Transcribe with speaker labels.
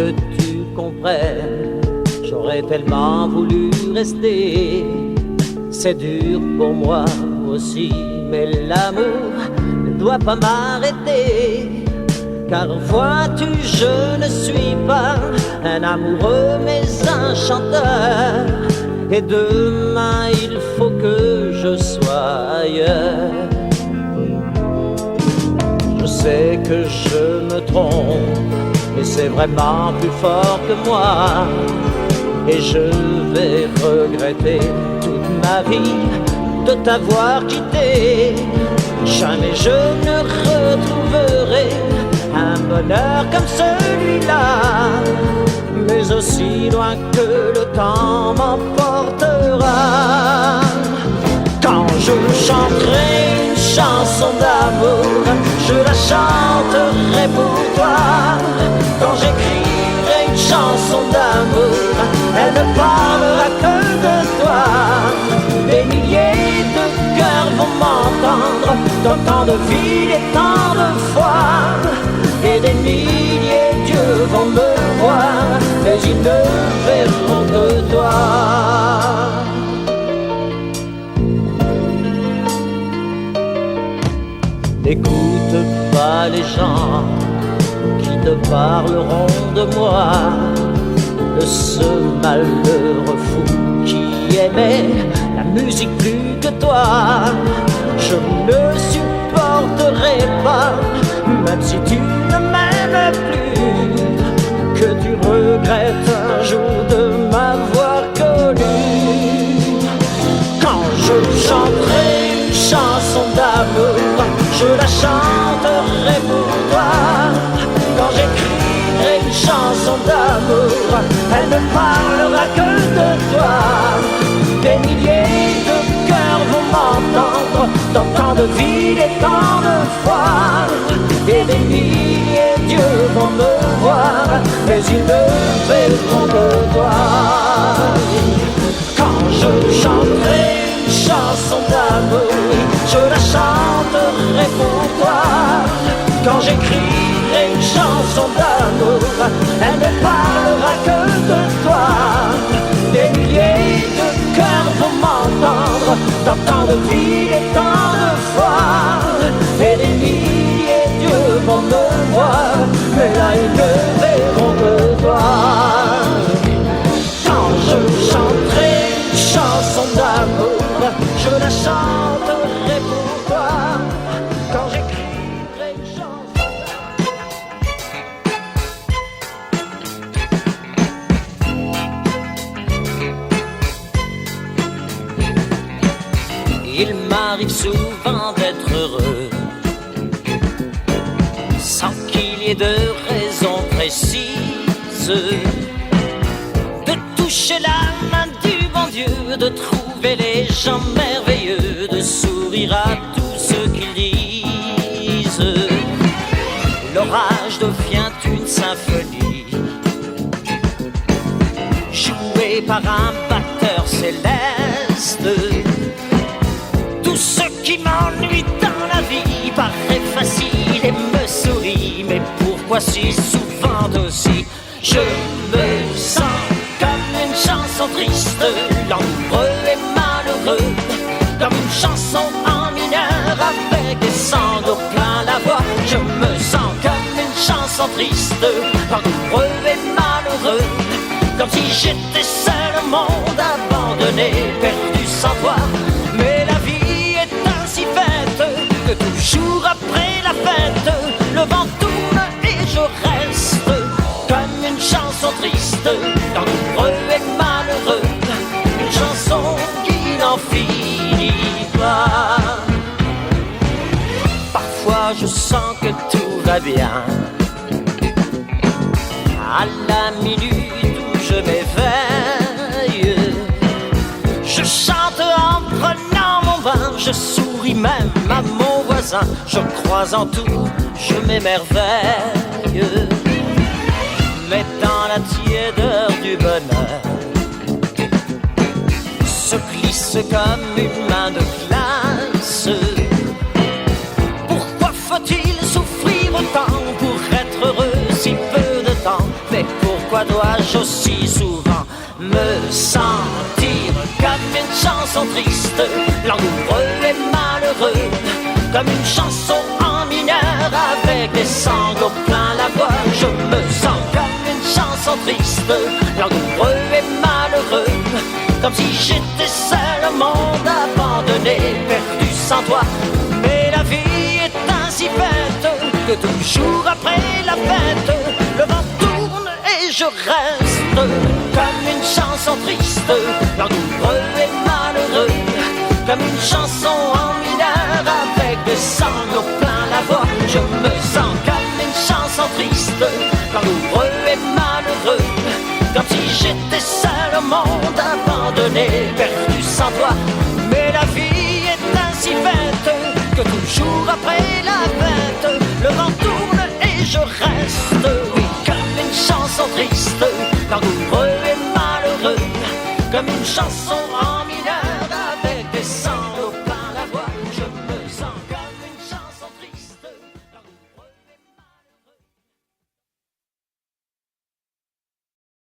Speaker 1: que tu comprennes. J'aurais tellement voulu rester. C'est dur pour moi aussi, mais l'amour ne doit pas m'arrêter. Car vois-tu, je ne suis pas un amoureux mais un chanteur. Et demain il faut que je sois ailleurs. Je sais que je me trompe, mais c'est vraiment plus fort que moi. Et je vais regretter toute ma vie de t'avoir quitté. Jamais je ne retrouverai un bonheur comme celui-là, mais aussi loin que le temps m'emportera. Quand je chanterai une chanson d'amour, je la chanterai pour toi. Quand j'écrirai une chanson d'amour, elle ne parlera que de toi. Des milliers de cœurs vont m'entendre dans tant de villes et tant de fois. Et des milliers d'yeux vont me voir, mais ils ne verront que toi. N'écoute pas les gens qui te parleront de moi, de ce malheureux fou qui aimait la musique plus que toi. Je ne supporterai pas, même si tu ne m'aimes plus, que tu regrettes un jour de m'avoir connu. Quand je chanterai une chanson d'amour, je la chanterai pour toi. Quand j'écrirai une chanson d'amour, elle ne parlera que de toi. Des milliers de cœurs vont m'entendre dans tant de villes et tant de fois. Et des milliers d'yeux vont me voir, mais ils ne verront que toi. Quand je chanterai une chanson d'amour, je la chanterai pour toi. Quand j'écrirai une chanson d'amour, elle ne parlera que de toi. Des milliers de cœurs vont m'entendre dans tant de villes et tant de fois. Et des milliers d'yeux vont me voir, mais là ils ne verront que toi. Quand je chanterai une chanson d'amour, je la chanterai pour toi. Quand j'écrirai une chanson d'amour. Il m'arrive souvent d'être heureux, sans qu'il y ait de raison précise, de toucher la main du bon Dieu, de trouver les gens merveilleux, de sourire à tout ce qu'ils disent. L'orage devient une symphonie, jouée par un batteur céleste. Tout ce qui m'ennuie dans la vie paraît facile et me sourit, mais pourquoi si souvent aussi je me sens comme une chanson triste, l'amoureux et malheureux, comme une chanson en mineur avec des sanglots plein la voix. Je me sens comme une chanson triste, l'amoureux et malheureux, comme si j'étais seul au monde, abandonné, perdu sans toi. Mais la vie est ainsi faite que toujours après la fête, le vent tourne et je reste comme une chanson triste, amoureux et malheureux, une chanson qui n'en finit pas. Parfois je sens que tout va bien, à la minute où je m'éveille, je chante en prenant mon bain, je souris même à mon voisin, je crois en tout, je m'émerveille. Mais dans la tiédeur du bonheur se glisse comme une main de glace. Pourquoi faut-il souffrir autant pour être heureux si peu de temps? Mais pour reproche aussi souvent me sentir comme une chanson triste, langoureux et malheureux, comme une chanson en mineur avec des sanglots plein la voix. Je me sens comme une chanson triste, langoureux et malheureux, comme si j'étais seul au monde, abandonné, perdu sans toi. Mais la vie est ainsi faite que toujours après la fête, le vent tourne et je reste comme une chanson triste, langoureux et malheureux, comme une chanson en mineur avec des sanglots plein la voix. Je me sens comme une chanson triste, langoureux et malheureux, comme si j'étais seul au monde, abandonné, perdu sans toi. Mais la vie est ainsi faite que toujours après la fête, le vent tourne et je reste, oui, comme une chanson triste, langoureux et malheureux, comme une chanson en